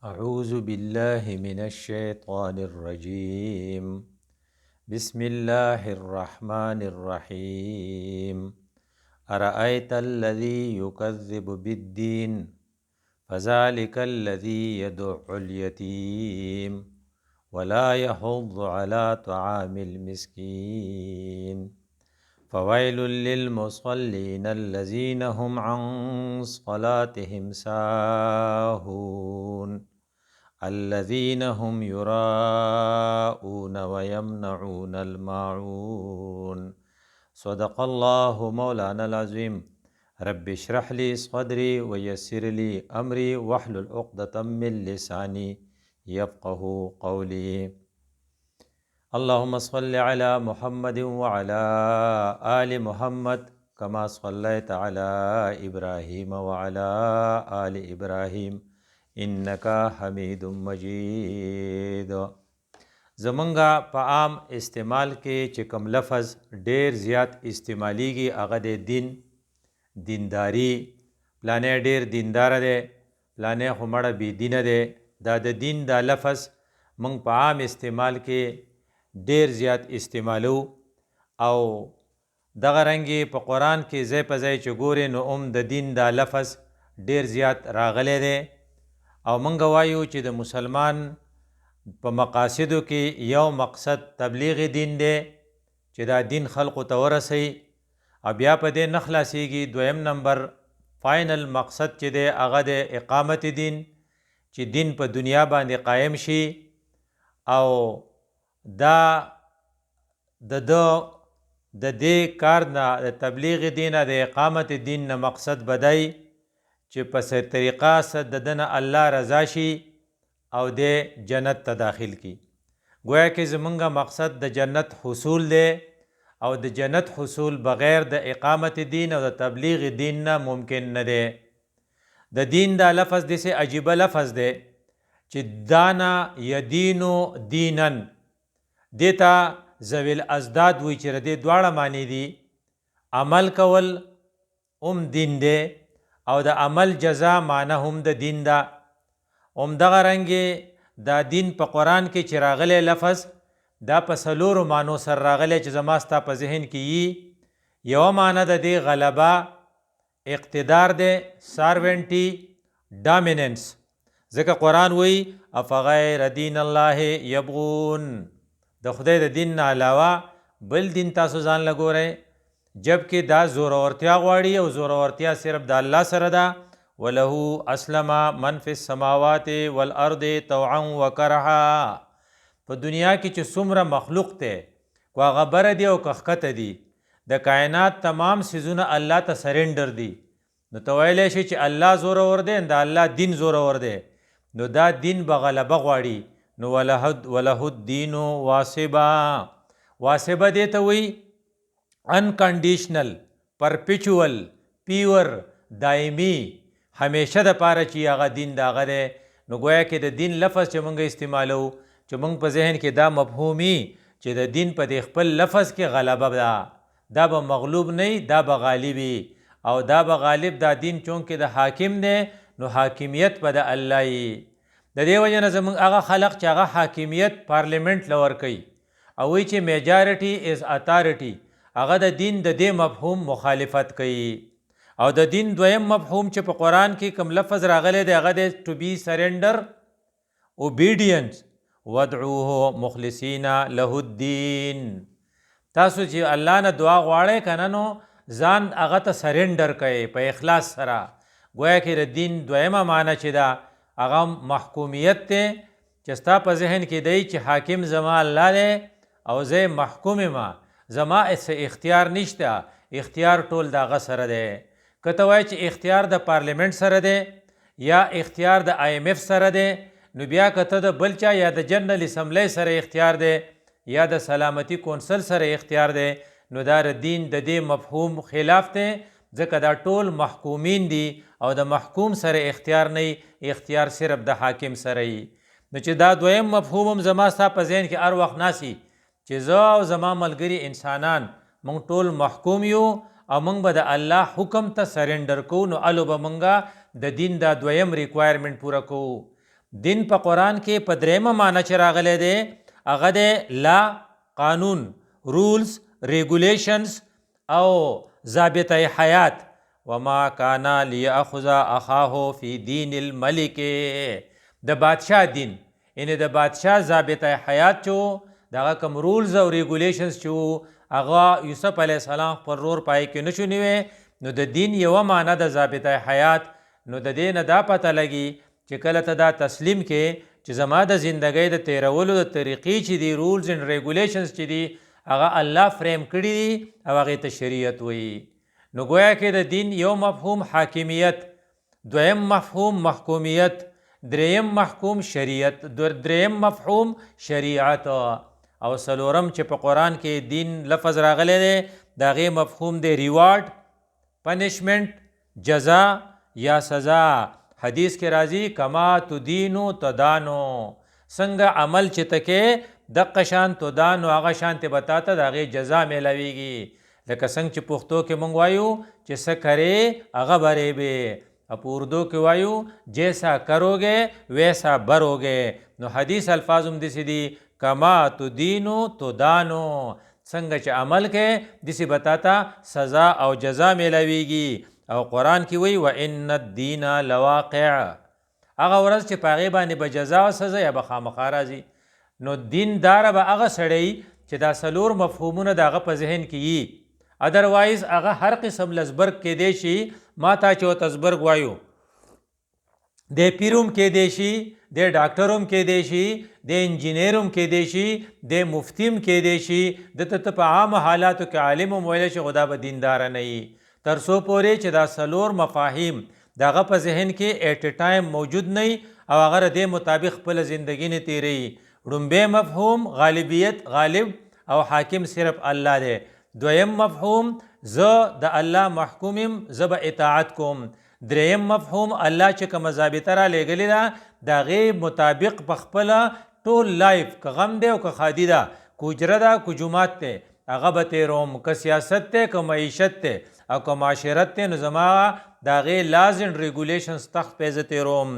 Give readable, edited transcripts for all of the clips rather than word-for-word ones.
أعوذ بالله من الشيطان الرجيم. بسم الله الرحمن الرحيم. أرأيت الذي يكذب بالدين فذلك الذي يدع اليتيم ولا يحض على طعام المسكين فويل للمصلين الذين هم عن صلاتهم ساهون الذين هم يراءون ويمنعون الماعون. صدق الله مولانا العظيم. رب اشرح لي صدري ويسر لي أمري واحلل عقدة من لساني يفقه قولي. اللهم صل على محمد وعلى آل محمد كما صليت على إبراهيم وعلى آل إبراهيم إنك حمید مجید. زمونږه په عام استعمال کې چې کوم لفظ ډیر زیات استعمالیږي هغه د دینداری. پلانې ډیر دیندار دی، پلانې خو مړه بې دینه دی. دا د دین دا لفظ مونږ په عام استعمال کې ډیر زیات استعمالو، او دغه رنګې په قرآن کې ځای په ځای چې ګورې نو د دین دا لفظ ډیر زیات راغلی دی. او منګه وایو چې د مسلمان په مقاصدو کې یو مقصد تبلیغ دین دی چې دا دین خلقو ته ورسوي، او بیا په دې نه خلاصیږي. دویم نمبر فاینل مقصد چې دی هغه د اقامت دین، چې دین په دنیا باندې قایم شي. او دا د دې کار نه د تبلیغ دین د اقامت دین نه مقصد بدای چې په څه طریقه سره د دنه الله رضا شي او د جنت ته داخل کی. گویا کې زمونږه مقصد د جنت حصول دی، او د جنت حصول بغیر د اقامت دین او د تبلیغ دین نه ممکن نه دی. د دین دا لفظ داسې عجیبه لفظ دی چې دانا یدینو دینن، دیتا ذوی الازداد وی چې د دواړه معنی دي. عمل کول دین دی، او د عمل جزا معنی هم د دین ده. دغه رنګې دا دین په قرآن کې چې راغلی لفظ دا په څلورو معنو سره راغلی چې زما ستا په ذهن کې یي. یوه معنی د دې غلبه، اقتدار دی، ساروینټي، ډامیننس. ځکه قرآن وی افغیر دین الله یبغون، د خدای د دین نه علاوه بل دین تاسو ځان لګورئ، جبکې دا زورورتیا غواړي، او زورورتیا صرف د الله سره ده. وله اسلم من فی السماوات والارض طوعا وکرها. په دنیا کې چې څومره مخلوق دی، کو هغه بره دی او که ښکته دي، د کائنات تمام څیزونه الله ته سرنډر دي. نو ته ویلی شي چې الله زورور دی، د الله دین زورور دی. نو دا دین به غلبه غواړي. نو وله الدین واصبا. واصبه دی ته وی انکنډیشنل، پرپیچول، پیور، دایمی، همیشه د پاره چې هغه دین د هغه دی. نو گویا کې د دین لفظ چې مونږ استعمالو، چې مونږ په ذهن کې دا مفهومي چې د دین په دې خپل لفظ کې غلبه ده، دا به مغلوب نه، دا به غالبي، او دا به غالب. دا دین چونکې د حاکم دی نو حاکمیت به د الله یي. د دې وجه نه زموږ هغه خلق چې هغه حاکمیت پارلیمنٹ له ورکوي او وایي چې میجارټي از اتارټي، هغه د دین د دې مفهوم مخالفت کوي. او د دین دویم مفهوم چې په قرآن کې کوم لفظ راغلی دی هغه دی ټو بی سرنډر، اوبیډینس، ودعوه مخلصین له الدین. تاسو چې الله نه دعا غواړئ کنه نو ځان هغه ته سرنډر کوئ په اخلاص سره. گویا کې د دین دویمه معنی چې ده هغه محکومیت دی، چې ستا په ذهن کې دی چې حاکم زما الله دی او زه محکوم یم، زما څه اختیار نشته، اختیار ټول د هغه سره دی. که ته وایې چې اختیار د پارلیمنٹ سره دی یا اختیار د IMF سره دی، نو بیا که ته د بل چا یا د جنرل اسمبلی سره اختیار دی یا د سلامتی کونسل سره اختیار دی، نو دا دین د دې مفهوم خلاف دی. ځکه دا ټول محکومین دي او د محکوم سره اختیار نه، اختیار صرف د حاکم سره وي. نو چې دا دویم مفهوم هم زما ستا په ذهن کې هر وخت ناسي چې زه او زما ملګري انسانان مونږ ټول محکوم یو او مونږ به د الله حکم ته سرنډر کوو. نو الو به مونږه د دین دا دویم ریکوایرمنټ پوره کوو. دین په قرآن کې په درېیمه معنی چې راغلی دی هغه دی لا، قانون، رولز، ریګولیشنز او ضابطه حیات. وما کان لیأخذ اخاه فی دین الملک، د بادشاه دین، یعنی د بادشاه ضابطه حیات چې دغه کوم رولز او ریګولیشنز چې هغه یوسف علیه السلام خپل رور پای کې نشو نیوی. نو د دین یوه معنی د ضابطه حیات. نو د دې نه دا پته لګي چې کله ته دا تسلیم کې چې زما د زندګۍ د تیرولو د طریقې چې دي، رولز اینډ ریګولیشنز چې دي، هغه الله فریم کړي دي او هغې ته شریعت وایي. نو گویا کې د دین یو مفهوم حاکمیت، دویم مفهوم محکومیت، دریم مفهوم شریعت، دریم مفهوم شریعت، او څلورم چې په قرآن کې دین لفظ راغلی دی د هغې مفهوم دی ریوارډ، پنشمنٹ، جزا یا سزا. حدیث کې راځي کما تدینو تدانو، څنګه عمل چې ته کې دقه شان تدانو هغه شانتې به تا ته د هغې جزا میلاویږي. لکه څنګه چې پښتو کې موږ وایو چې څه کرې هغه برېبې، په اردو کې وایو جیسا کروگے ویسا بروگے. نو حدیث الفاظ هم داسې دي کما تدینو تدانو، څنګه چې عمل کې داسې به تا ته سزا او جزا میلاویږي. او قرآن کې وایي وان الدین لواقع، هغه ورځ چې په هغې باندې به جزا او سزا یا به خامخا راځي. نو دینداره به هغه سړی چې دا څلور مفهومونه د هغه په ذهن کې وي، ادروایز هغه هر قسم لزبرګ کیدی شي. ما تا چې ورته زبرګ وایو، دی پیر هم کیدی شي، دی ډاکټر هم کیدی شي، دی انجینیر هم کیدی شي، دی مفتی هم کیدی شي، دته ته په عام حالاتو کې عالم هم ویلی شي، خو دا به دینداره نه وي تر څو پورې چې دا څلور مفاهیم د هغه په ذهن کې ایټ ټایم موجود نه وي او هغه د دې مطابق خپله زندګي نه تیروي. ړومبی مفهوم غالبیت، غالب او حاکم صرف الله دی. دویم مفهوم زه د الله محکوم یم، زه به اطاعت کوم. دریم مفهوم الله چې کومه ضابطه را لیږلې ده د هغې مطابق په خپله ټول لایف، که غم دی او که ښادي ده، که اجره ده که جومات دی، هغه به تیروم. که سیاست دی که معیشت دی او که معاشرت دی، نو زما د هغې لاز اینډ ریګولیشنز تخت پې زه تیروم.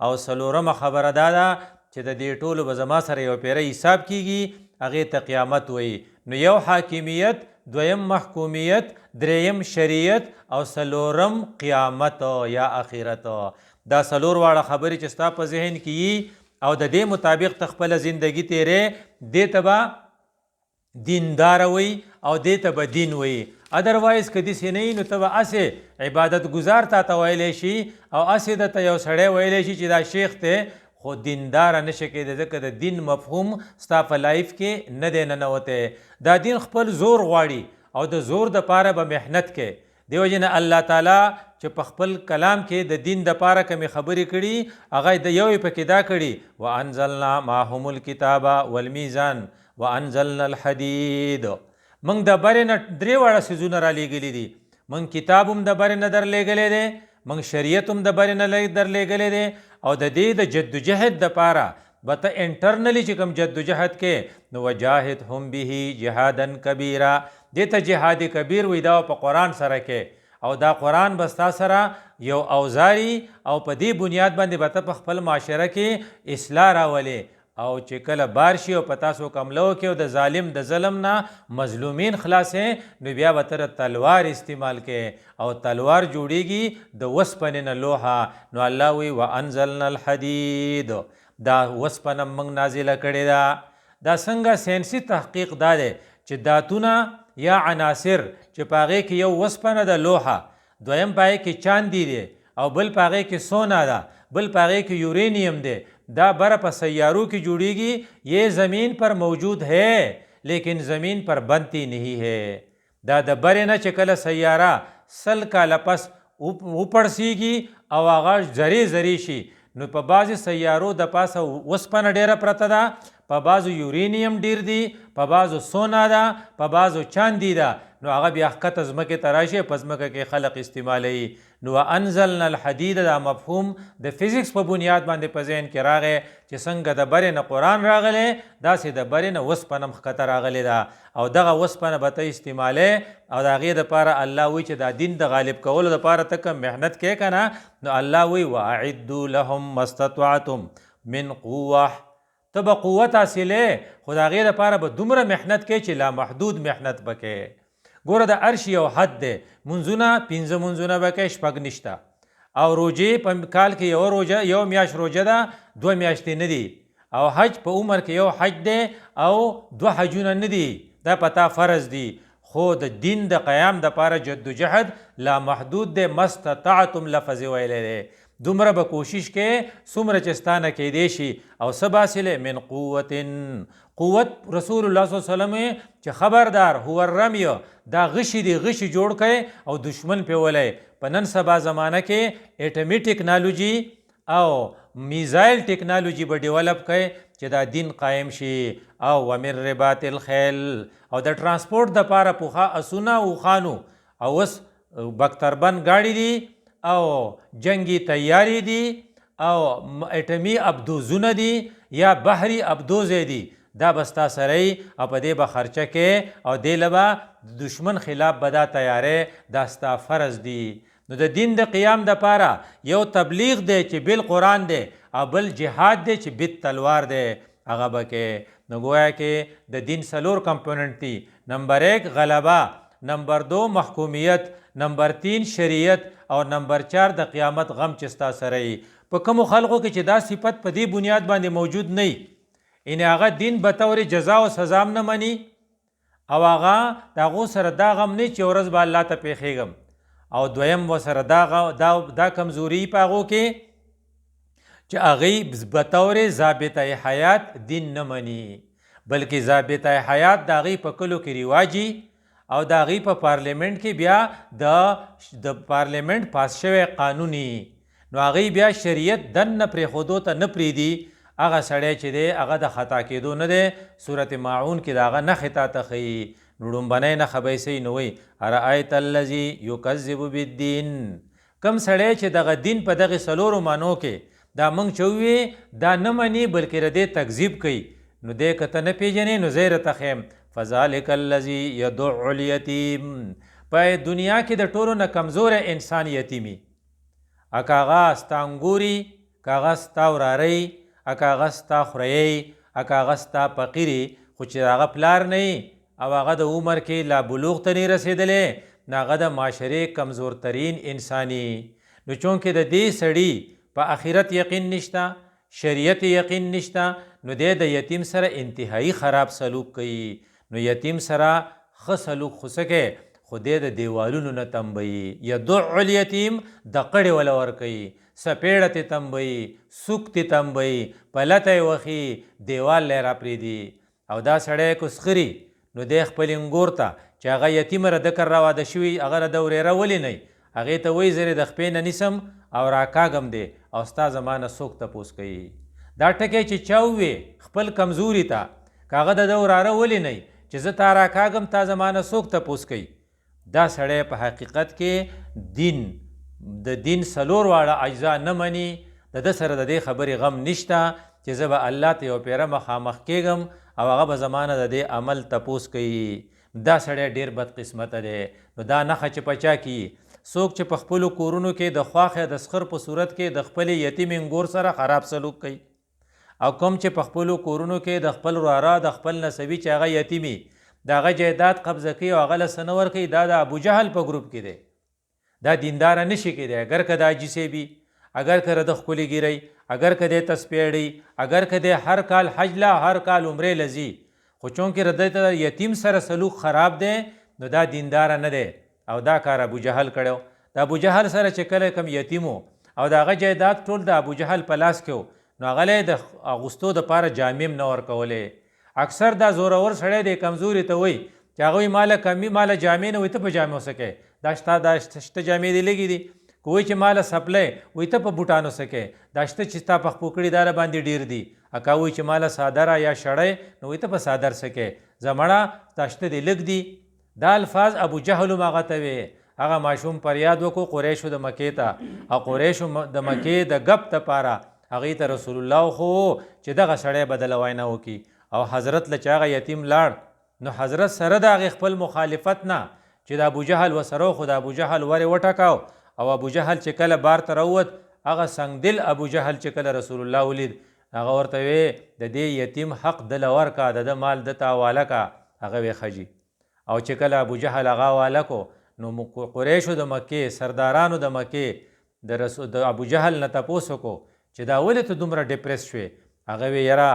او څلورمه خبره دا ده چې د دې ټولو به زما سره یو پیره حساب کیږي، هغې ته قیامت وایي. نو یو حاکمیت، دویم محکومیت، دریم شریعت او څلورم قیامت یا آخرت. دا څلور واړه خبرې چې ستا په ذهن کې وي او د دې مطابق ته خپله زندګي تیرې، دې ته به دینداره وایي او دې ته به دین وایي. ادروایز که داسې نه وي نو ته به هسې عبادت ګزار تا ته ویلی شي او هسې درته یو سړی ویلی شي چې دا شیخ دی، خو دینداره نشه کېدی، ځکه د دین مفهوم ستا په لایف کې نه دی ننوتی. دا دین خپل زور غواړي او د زور دپاره به محنت کې. دیو جن الله تعالی چې په خپل کلام کې د دین دپاره کومې خبرې کړي، هغه د یو یې پکې دا کړي وانزلنا معهم الکتاب والمیزان وانزلنا الحدید. موږ د برې نه درې واړه څیزونه را لیږلي دي. موږ کتاب هم د برې نه در لیږلی دی، موږ شریعت هم د برې نه در لیږلی دی، او د دې د جدوجهد دپاره به ته انټرنلی چې کوم جدوجهد کې، نو وجاهدهم به جهادا کبیرا، دې ته جهاد کبیر وایي. دا په قرآن سره کې، او دا قرآن به ستا سره یو اوزاري او په دې بنیاد باندې به ته په خپل معاشره کې اصلاح راولې. او چې کله بار شي او په تاسو حمله وکړي او د ظالم د ظلم نه مظلومین خلاصې، نو بیا به ته تلوار استعمال کې، او تلوار جوړیږي د وسپنې نه لوحه. نو الله وی وانزلنا الحدید، دا وسپنه موږ نازله کړې ده. دا څنګه ساینسي تحقیق دا دی چې داتونه یا عناصر چې په هغې کې یو وسپنه ده لوحه، دویم په هغې کې چاندي دی او بل په هغې کې سونا ده، بل په هغې کې یورینیم دی. دا بره په سیاروں کی جوړیږي. یہ زمین پر موجود ہے لیکن زمین پر بنتی نہیں ہے. دا د برې نه چې کله سیاره 100 کاله پس وپړسیږي او هغه ذرې ذرې شي، نو په بعضې سیارو د پاسه وسپنه ډیره پرته ده، په بعضو یورینیم ډیر دی، په بعضو سونا ده، په بعضو چاندي ده. نو هغه بیا ښکته ځمکې ته راشي، په ځمکه کې خلق استعمالوي. نو انزلنا الحدید دا مفهوم د فزیکس په بنیاد باندې په ذهن کې راغی چې څنګه د برې نه قرآن راغلی، داسې د برې نه وسپنه هم ښکته راغلی ده، او دغه وسپنه به ته استعمالې. او د هغې دپاره الله وایي چې دا دین د غالب کولو دپاره ته کوم محنت کې که نه، نو الله وایي واعدو لهم ما استطعتم، من قوه ته به قوت حاصلې خو د هغې دپاره به دومره محنت کوې چې لامحدود محنت به کوې ګوره د هر شي یو حد دی منځونه 5 منځونه به کوې 6 نشته او روجې په کال کې یو میاشت روجه ده 2 میاشتې نه دي او حج په عمر کې یو حج دی او 2 حجونه نه دي دا پتا فرض دي خو د دین د قیام دپاره جدوجهد لامحدود دی مستطعتم لفظ ویلی دی دومره به کوشش کې څومره چې ستا نه کیدی شي او څه حاصلې من قوت رسول الله صلی الله علیه وسلم چې خبردار هو الرمی دا غشي دی غشي جوړ کړي او دشمن پې ولی په نن سبا زمانه کې اټمی ټیکنالوجي او میزایل ټیکنالوجي به ډیولپ کړي چې دا دین قایم شي او ومن رباط الخیل او د ترانسپورټ دپاره پوخا اسونه اوښانو او اوس بختربند گاڑی دی او جنگی تیاری دی او اټمی ابدوزونه دی یا بحری ابدوز دی دا بستا سره او په دې به خرچه کې او دې له به دشمن خلاف به دا تیارې دا ستا فرض دی نو د دین د قیام دپاره یو تبلیغ دی چې بل قرآن دی او بل جهاد دی چې بل تلوار دی هغه به کې نو گویا کې د دین 4 کمپوننټ دي نمبر 1 غلبه نمبر 2 محکومیت نمبر 3 شریعت او نمبر 4 د قیامت غم چې ستا سره وي په کومو خلقو کې چې دا صفت په دې بنیاد باندې موجود نه وي ان هغه دین به طور جزا او سزا نه مني او هغه د هغو سره دا غم نه چې ورځ به الله ته پیښېږم او دویم ورسره دا کمزوري په هغو کې چې هغوی به طور ضابطه حیات دین نه مني بلکې ضابطه حیات د هغوی په کلو کې رواجي او د هغوی په پارلیمنټ کې بیا د پارلیمنټ پاس شوی قانوني نو هغوی بیا شریعت دننه پرېښودو ته نه پرېږدي هغه سړی چې دی هغه د خطا کېدو نه دی صورت ماعون کې د هغه نښې تا ته ښیي نو ډومبنی نښه به یې صحیح نه وایي ارأیت الذي یکذب بالدین کم سړی چې دغه دین په دغې 4 معنو کې دا موږ چې ووی دا نه مني بلکې د دې تکذیب کوي نو دی که ته نه پېژنې نو زه یې راته ښیم فذلک الذي یدع الیتیم په دنیا کې د ټولو نه کمزوری انسان یتیمي که هغه ستا انګوري که هغه ستا وراری که هغه ستا خوریی که هغه ستا فقیري خو چې هغه پلار نه او هغه د عمر کې لا بلوغ ته نه رسېدلی نو هغه د معاشرې کمزورترین انساني نو چونکې د دې سړي په آخرت یقین نشته شریعت یقین نشته نو دی د یتیم سره انتهایی خراب سلوک کوي نو یتیم سره ښه سلوک خو څه کوي خو دی د دیوالونو نه تنبوي یدع الیتیم د قړې وله ورکوي سپېړه تې تنبوي سوک تې تنبوي پلته یې وښي دیوال لی راپرېږدي او دا سړی کسخري نو دی خپل انګور ته چې هغه یتیمه ره دکر راواده شوي هغه ره د ورېره ولې نه هغې ته وایي زه د خپې نه نیسم او راکاږم دی او ستا زما نه څوک تپوس کوي دا ټکی چې چا ووې خپل کمزوري ته که هغه د ده وراره ولې نه چې زه تا راکاږم تا زما نه څوک تپوس کوي دا سړی په حقیقت کې د دین 4 واړه اجزا نه مني د ده سره د دې خبرې غم نشته چې زه به الله ته یو پیره مخامخ کېږم او هغه به زما نه د دې عمل تپوس کوي دا سړی ډېر بدقسمته دی نو دا نښه چې په چا کي څوک چې په خپلو کورونو کې د خواښې د سخر په صورت کې د خپلې یتیم انګور سره خراب سلوک کوي او کوم چې په خپلو کورونو کې د خپل وراره د خپل نسبي چې هغه یتیمي د هغه جایداد قبضه کوي او هغه له څه نه ورکوي دا د ابوجهل په ګروپ کې دی دا دینداره نشي کېدی اگر که د عاجزۍ وي اگر که د ښکلي ګیرئ اگر که دی تسپیړئ اگر که دی هر کال حج له هر کال عمرې له ځي خو چونکې د ده یتیم سره سلوک خراب دی نو دا دینداره نه دی او دا کار ابوجهل کړی د ابوجهل سره چې کله کوم یتیمو او د هغه جایداد ټول د ابوجهل په لاس کې نو هغه د اغوستو دپاره جامې هم نه ورکولې اکثر دا زورور سړی دی کمزوري ته وایي چې هغه وایي ماله کمي ماله جامې نه وایي ته په جامې څه کوې دا شته جامې دی لګي دي که وایي چې ماله سپلی وایي ته په بوټانو څه کوې دا شته چې ستا په خپو کړي داره باندې ډېر دي اکا وایي چې ماله صادره یا شړی نو وایي ته په صادر څه کوې زمړه دا شته دی لږ دي دا الفاظ ابوجهل هم هغه ته وی هغه ماشوم پریاد وکړو قریشو د مکې ته او قریشو د مکې د ګپ دپاره هغې ته رسول الله خو چې دغه سړی به دله وینا وکړي او حضرت له چې هغه یتیم لاړ نو حضرت سره د هغې خپل مخالفت نه چې د ابوجهل ورسره خو د ابوجهل ورې وټکاو او ابوجهل چې کله بار ته راووت هغه سنګدل ابوجهل چې کله رسول الله ولید هغه ورته وی د دې یتیم حق دله ورکه، د ده مال ده ته حواله کا. هغه وی ښه جي. او چې کله ابوجهل هغه حواله کو نو قریشو د مکې سردارانو د مکې د ابوجهل نه تپوس وکړو چې دا ولې ته دومره ډپرس شوې؟ هغه وی یاره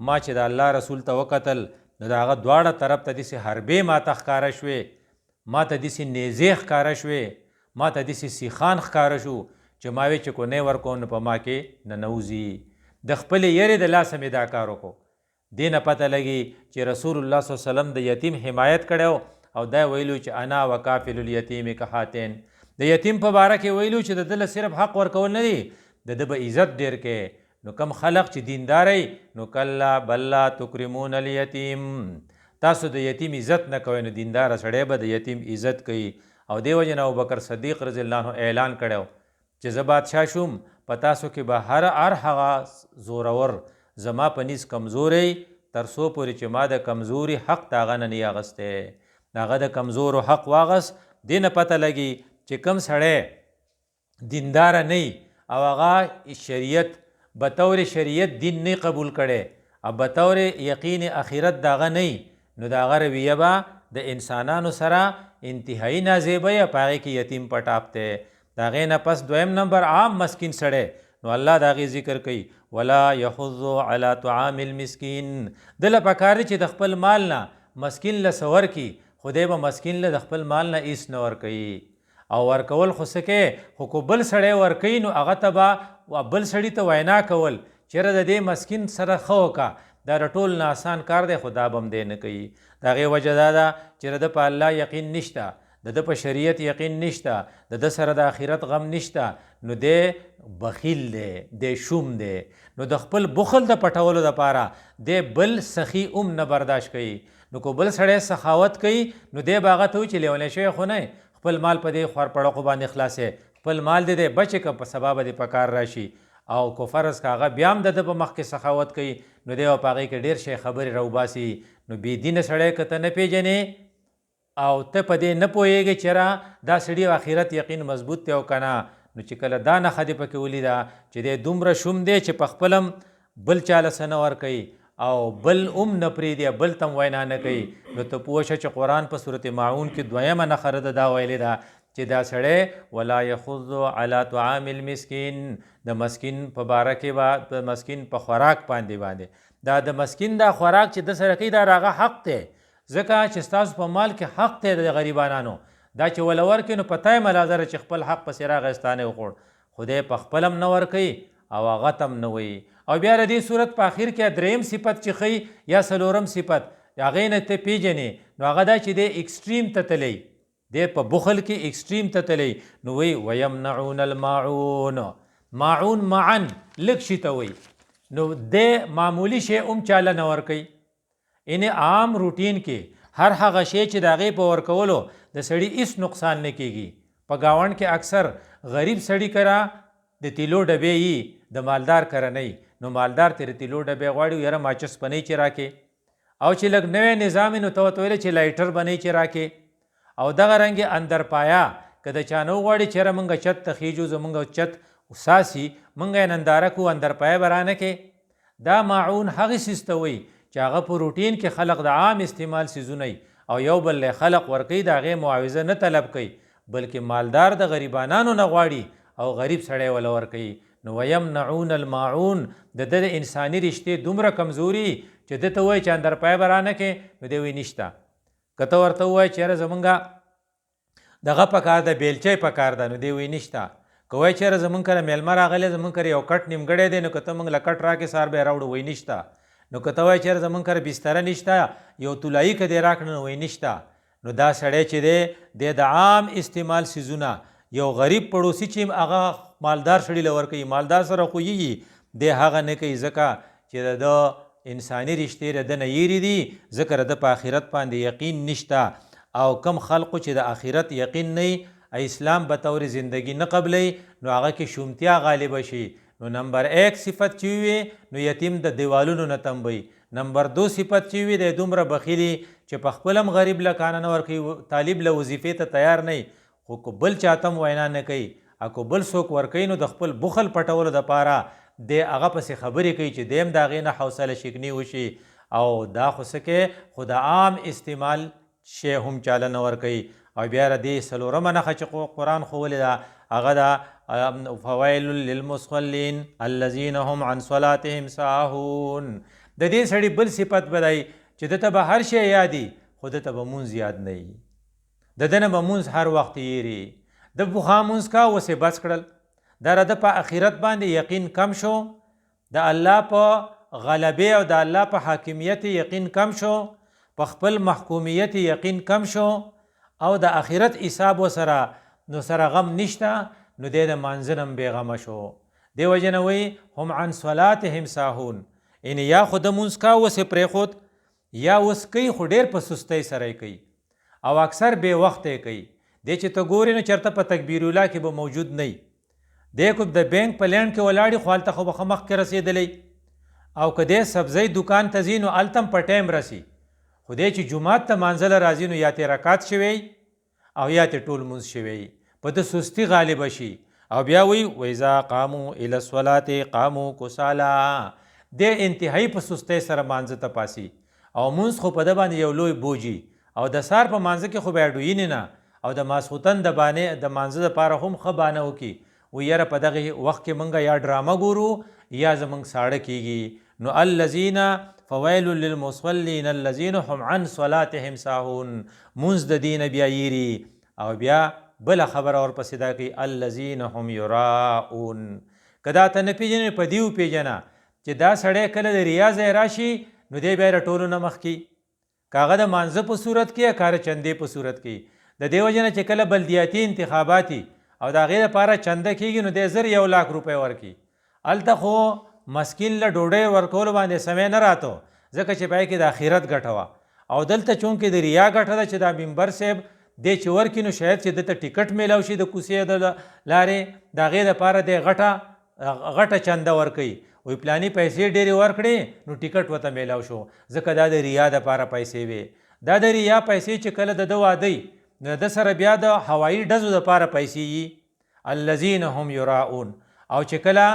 ما چې د الله رسول ته وکتل نو د هغه دواړه طرف ته داسې حربې ما ته ښکاره شوې، ما ته داسې نیزې ښکاره شوې، ما ته داسې سیخان ښکاره شو چې ما وی چې کونې ورکوم نو په ما کې ننوځي. د خپلې یرې د لاسه مې دا کار وکړو. دې نه پته لګي چې رسول الله صلی الله علیه وسلم د یتیم حمایت کړی او دا ویلو چې انا وکافل الیتیم کهاتین. د یتیم په باره کې ویلو چې د ده له صرف حق ورکول نه دی، د ده به عزت ډېر کې. نو کم خلق چې دینداری نو کلا بل لا تکرمون الیتیم، تاسو د یتیم عزت نه کوئ، نو دینداره سړی به د یتیم عزت کوي. او دې وجې نه ابوبکر صدیق رضی الله عنه اعلان کړی چې زه بادشاه شوم په تاسو کې به هر هغه زورور زما په نیز کمزوری تر څو پورې چې ما د کمزوري حق د هغه نه نه اخیستی، د هغه د کمزورو حق واغست. دې نه پته لګي چې کم سړی دینداره نه او هغه شریعت بطور شریعت دین نه قبول کړي او بطور یقین اخرت د هغه نه، نو د هغه رویه به د انسانانو سره انتهایی نازیبه یا په هغې کې یتیم پټاپ دی. د هغې نه پس دویم نمبر عام مسکین سړی، نو الله د هغې ذکر کوي ولا یحض علی طعام المسکین. دله پکار دی چې د خپل مال نه مسکین له څه ورکي، خدای به مسکین له د خپل مال نه هېڅ نه ورکوي. او ورکول خو څه کې، خو که بل سړی ورکوي نو هغه ته به بل سړي ته وینا کول چېرې د دې مسکین سره ښه وکړه، دا د ټول نه آسان کار دی، خو دا به هم دی نه کوي. د هغې وجه دا ده چې د په الله یقین نشته، د ده په شریعت یقین نشته، د ده سره د آخرت غم نشته، نو دی بخیل دی، دی شوم دی. نو د خپل بخل د پټولو دپاره دی بل سخي هم نه برداشت کوي. نو که بل سړی سخاوت کوي نو دی به هغه ته وایي چې لیونی شوی خو نه، خپل مال په دې خور پړقو باندې خلاصې، خپل مال دې دی بچې که په سبا به دې په کار راشي. او که فرض که هغه بیا هم د ده په مخ کې سخاوت کوي نو دی به په هغې کې ډېر شی خبرې راوباسي. نو بېدینه سړی که ته نه پېژنې او ته په دې نه پوهېږې چې دا سړي آخرت یقین مضبوط دی او که نه، نو چې کله دا نښه دې پکې ولیده چې دی دومره شوم دی چې په خپل هم بل چاله څه نه ورکوي او بل هم نه پرېږدي، بل ته هم وینا نه کوي، نو ته پوه شه چې قرآن په صورت معون کې دویمه نښه ده دا ویلې ده چې دا سړی ولا یحض علی طعام المسکین، د مسکین په باره کې به د مسکین په خوراک باندې دا د مسکین دا خوراک چې د سره کوي دا د هغه حق دی، ځکه چې ستاسو په مال کې حق دی د غریبانانو، دا چې وله ورکوي نو پته یې ملازره چې خپل حق پسې راغی ستا نه وخوړ، خدای په خپل هم نه ورکوي او هغه ته هم نه وایي. او بیا د دې صورت په اخر کې دریم صفت چې ښیي یا څلورم صفت هغې نه ته پیژنې، نو هغه دا چې دی ایکسټریم ته تللی، دی په بخل کې ایکسټریم ته تللی، نو وایي ویمنعون الماعون، ماعون معن لږ شي ته وایي، نو دی معمولی شی هم چاله نه ورکوي. یعنې عام روټین کې هر هغه شی چې د هغې په ورکولو د سړي هېڅ نقصان نه کېږي. په ګاونډ کې اکثر غریب سړي کره د تیلو ډبې یي، د مالدار کره نه، نو مالدار ترې تیلو ډبې غواړي یاره ماچس بنئ چې راکې، او چې لږ نوی نظام نو ته ورته ویلی چې لایټر بنئ چې راکې. او دغه رنګې اندرپایا که د چا نه وغواړي چې یاره موږ چت ته خیجو زموږ چت ساسي موږ یې ننداره کوو اندرپایا به رانه کې. دا ماعون هغې څیز ته وایي چې هغه په روټین کې خلق د عام استعمال څیزونه او یو بل له خلق ورکوي، د هغې معاوضه نه طلب کوي بلکې مالدار د غریبانانو نه غواړي او غریب سړی وله ورکوي. نو ویمنعون الماعون د ده د انساني رشتې دومره کمزوري چې ده ته وایي چې اندرپای به رانه کې نو دی وایي نشته. که ته ورته ووایي چې یاره زمونږ دغه پکار ده بیلچی پکار ده نو دی وایي نشته. که وایي چې یاره زمونږ کره میلمه راغلی زمونږ کره یو کټ نیمګړی دی نو که ته موږ له کټ راکې سهار به یې راوړو وایي نشته. نو که ته وایي چې یاره زمونږ کره بستره نشته یو طلایي که دی راکړه نو وایي نشته. نو دا سړی چې دی د عام استعمال څیزونه یو غریب پړوسي چې هغه مالدار سړي له ورکوي، مالدار سره خویږي، دی هغه نه کوي ځکه چې د ده انساني رشتې د ده نه یېرې دي، ځکه د ده په آخرت باندې یقین نشته. او کم خلقو چې د آخرت یقین نه اسلام به طور زندگی نه قبلی نو هغه کې شومتیا غالبه شي. نو نمبر 1 صفت چې وي نو یتیم د دیوالونو نه تنبوي. نمبر 2 صفت چې وي د دومره بخیلی چې په خپل هم غریب له کانه نه ورکوي، طالب له وظیفې ته تیار نه، خو که بل چاته هم وینا نه کوي، او که بل څوک ورکوي نو د خپل بخل پټولو دپاره دی هغه پسې خبرې کوي چې دیم د هغې نه حوصله شکني وشي او دا خو څه کې خو د عام استعمال شی هم چاله نه ورکوي او بیا د دې څلورمه نښه چې قرآن ښوولې ده هغه ده فویل للمصلین الذین هم عن صلاتهم ساهون. د دې سړي بل صفت به دی چې دته به هر شی یادي خو دته به مونځ یاد نه وي، د ده نه به مونځ هر وخت یېري. د پخوا مونځ کا اوس یې بس کړل. دا د په آخرت باندې یقین کم شو، د الله په غلبې او د الله په حاکمیت یقین کم شو، په خپل محکومیت یقین کم شو او د آخرت حساب وسره نو سره غم نشته، نو دی د مانځه نه بېغمه شو. دې وجې نه وایي هم عن صلاتهم ساهون، یعنې یا خو د مونځ کا اوس یې پرېښود یا اوس کوي خو ډېر په سستۍ سره یې کوي او اکثر بې وخته یې کوي. دی چې ته ګورې نو چېرته په تکبیر الله کې به موجود نه وي، دی که د بینک په لینډ کې ولاړي خو هلته خو به ښه مخکې رسېدلی، او که دی سبزۍ دکان ته ځي نو هلته هم په ټایم رسي، خو دی چې جومات ته مانځله راځي نو یا ترې رکات شوی او یا ترې ټول مونځ شوی، په ده سستي غالبه شي. او بیا وایي وإذا قاموا إلى الصلاة قاموا کسالا، دی انتهایی په سستۍ سره مانځه ته پاسي او مونځ خو په ده باندې یو لوی بوجي، او د سهار په مانځه کې خو به ډوینې نه او د ماسخوتن د مانځه دپاره هم ښه بانه وکړي، و یاره په دغه وخت کې موږ یا ډرامه ګورو یا زموږ ساړه کیږي. نو الذین فویل للمصلین الذین هم عن صلاتهم ساهون، مونځ د دې نه بیا یېري. او بیا بله خبره ورپسې دا کوي الذین هم یراؤون. که دا ته نه پېژنې په دې وپېژنه چې دا سړی کله د ریا ځای راشي نو دی بیا د ټولو نه مخکې، که هغه د مانځه په صورت کې یا کار چندې په صورت کې. د دې وجې نه چې کله بلدیاتي انتخاباتي او د هغې دپاره چنده کېږي نو دی زر 1 لاک روپۍ ورکړي. هلته خو مسکین له ډوډۍ ورکولو باندې سمی نه راته، ځکه چې پای کې د آخرت ګټه وه. او دلته چونکې د ریا ګټه ده چې دا ممبر صاحب دی چې ورکړي نو شاید چې دته ټیکټ میلاو شي د کوڅې د لارې، د هغې دپاره دی غټه چنده ورکوي، وی پلاني پیسې ډېرې ورکړې نو ټیکټ ورته میلاو شو، ځکه دا د ریا دپاره پیسې وې. دا د ریا پیسې چې کله د ده واده نو د سره بیا د هوایي ډزو دپاره پیسې وي الذین هم یراؤون. او چې کله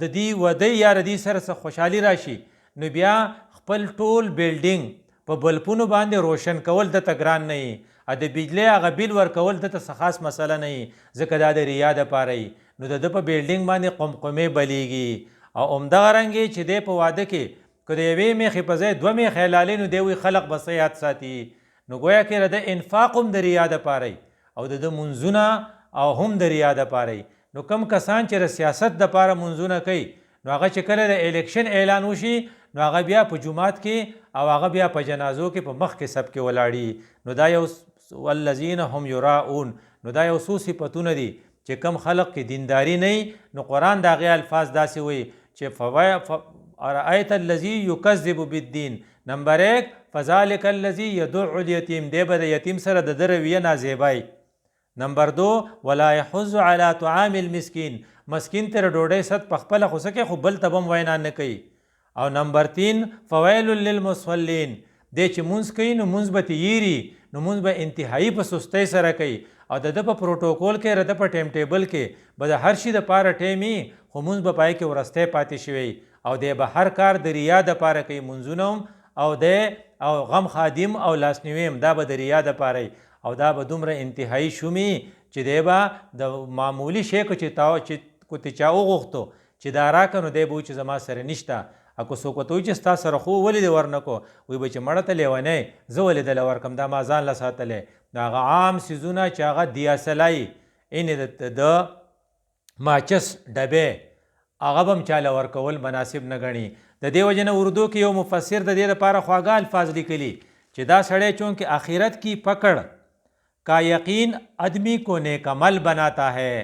د دې وده یا د دې سره څه خوشحالي راشي نو بیا خپل ټول بیلډینګ په بلپونو باندې روشن کول دته ګران نه وي، د بجلی هغه بیل ورکول دته څه خاص مسله نه وي، ځکه دا د ریا دپاره وي. نو د ده په بیلډینګ باندې قمقمې بلیږي. او همدغه رنګې چې دی په واده کې که د یوې میخې په ځای 2 میخې حلالې نو دی وایي خلق به څه یاد ساتي. نو گویا کې د انفاق هم د ریا دپاره او د ده منځونه او هم د ریا دپاره. نو کم کسان چې د سیاست دپاره منځونه کوي نو هغه چې کله د الیکشن اعلان وشي نو هغه بیا په جومات کې او هغه بیا په جنازو کې په مخ کې سب کې ولاړي. نو دا یو والذین هم یراؤون، نو دا یو څو صفتونه دي چې کم خلق کې دینداری نه نو قرآن د هغې الفاظ داسې وایي چې ارأیت الذی یکذب بالدین. نمبر 1 فذلک الذی یدع الیتیم، دی به د یتیم سره د ده رویه نازیبای. نمبر 2 ولا یحض علی طعام المسکین، مسکین ته ډوډۍ ست په خپله خو څه کوي خو بل ته به هم وینا نه کوي. او نمبر 3 فویل للمصلین، دی چې مونځ کوي نو مونځ به تیېري، نو مونځ به انتهایی په سستۍ سره کوي او د ده په پروټوکول کې د ده په ټایم ټیبل کې به د هر شي دپاره ټایم وي خو مونځ به پای کې وروستی پاتې شوی او دی به هر کار د ریا دپاره کوي، مونځونه هم او دی او غم خادم او لاسنیوي هم دا به د ریا دپاره او دا به دومره انتهایی شومي چې دی به د معمولي شی که چې چا وغوښتو چې دا راکه نو دی به وایي چې زما سره نشته. که څوک ورته وایي چې ستا سره خو ولې دې ورنکو، وایي به چې مړه ته لیونی زه ولې دله ورکم، دا ما ځان له ساتلی. د هغه عام څیزونه چې هغه دیاسلایي یعنې د ماچس ډبې هغه به هم چاله ورکول مناسب نه ګڼي. د دې وجې نه اردو کې یو مفسر د دې لپاره خواږه الفاظ لیکلي چې دا سړی چونکه آخرت کی پکڑ کا یقین آدمی کو نیک عمل بناتا ہے،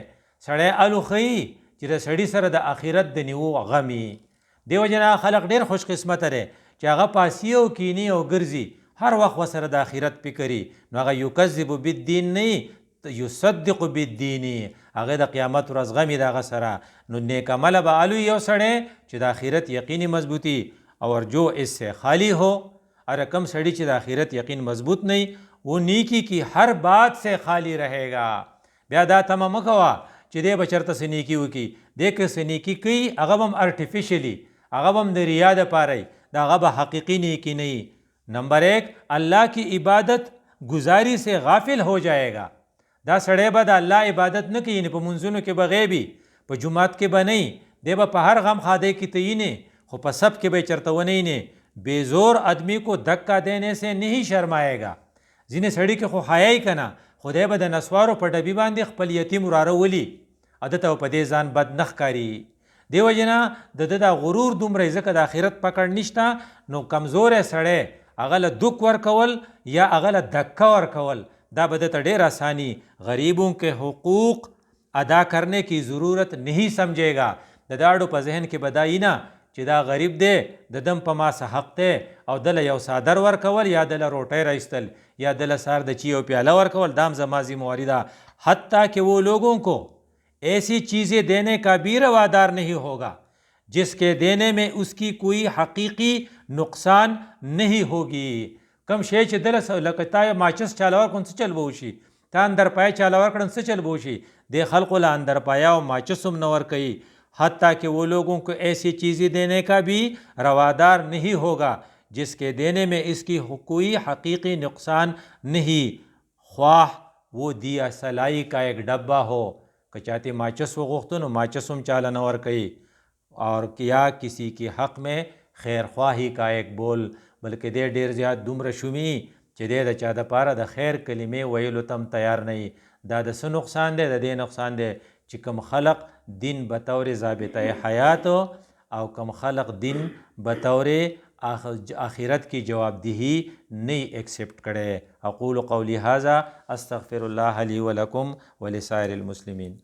سړی الو ښیي چې د سړي سره د آخرت د نیو غمي. دې وجې نه خلق ډېر خوش قسمته دی چې هغه پاسي او کینی او ګرځي هر وخت ورسره د آخرت فکري. نو هغه یکذب بالدین نه یصدق بالدین، هغه د قیامت ورځ غمي د هغه سره. نو نیک عمله به الو یو سړی چې د آخرت یقیني مضبوطی اور جو اس سے خالی ہو. اره کم سړی چې د آخرت یقین مضبوط نه وہ نیکی کی ہر بات سے خالی رہے گا. بیا دا تمه مه کوه چې دی به چېرته څه نیکي وکړي، دې که څه نیکي کوي هغه هم ارټیفیشلی، هغه هم د ریا دپاره د هغه به حقیقي نیکی نه وي. نمبر 1 اللہ کی عبادت گزاری سے غافل ہو جائے گا. دا سړی به د الله عبادت نه کوي، په منځونو کې به غیبي، په جماعت کې به نه، دی به په هر غم خادے کی تئینه، خو په سب کې به چرته ونه نه. بے زور آدمی کو دھکا دینے سے نہیں شرمائے گا. ځینې سړي کې خو حیاي کنه، خدای به د نسوارو په ډبي باندې خپل یتیم وراره ولي، عادت او په دې ځان بد نه ښکاري. دیو جنا د دا غرور دومره ځکه د آخرت پکړ نشته، نو کمزور سړی هغه له دک ورکول یا هغه له دھکا ورکول دا به ته ډېر آسانی. غریبوں کے حقوق ادا کرنے کی ضرورت نہیں سمجھے گا. د داړو په ذهن کې بدایي نه چې دا غریب دی د دم په ما څه حق دی او دله یو صادر ورکول یا دله روټۍ رایستل یا دله سار د چی او پیاله ورکول دام زما ذمہواری ده. حتیٰ کہ وہ لوگوں کو ایسی چیزیں دینے کا بھی روادار نہیں ہوگا جس کے دینے میں اس کی کوئی حقیقی نقصان نہیں ہوگی. کم شی چې دله لکه تا ماچس چاله ورکړن څه چل به وشي، تا اندر پای چاله ورکړن څه چل به وشي، د خلقو له اندر پایا او ماچس هم نه ورکوي. حتیٰ کہ وہ لوگوں کو ایسی چیزیں دینے کا بھی روادار نہیں ہوگا جس کے دینے میں اس کی کوئی حقیقی نقصان نہیں، خواہ وہ دیا سلائی کا ایک ڈبہ ہو. کہ چاہتے ماچس وغوښتو نو ماچس هم چاله نه ورکوي، اور کیا کسی کے حق میں خیر خواہی کا ایک بول، بلکې دی ډېر زیات دومره شومي چې دی د چا دپاره د خیر کلمې ویلو ته هم تیار نه وي. دا د څه نقصان دی؟ د دې نقصان دی چې کم خلق دین بطور ضابطه حیات او کم خلق دین بطور آخرت کی جوابدہی نہیں ایکسیپٹ کرے. اقول قولی هذا استغفر اللہ لی ولکم ولسائر المسلمین.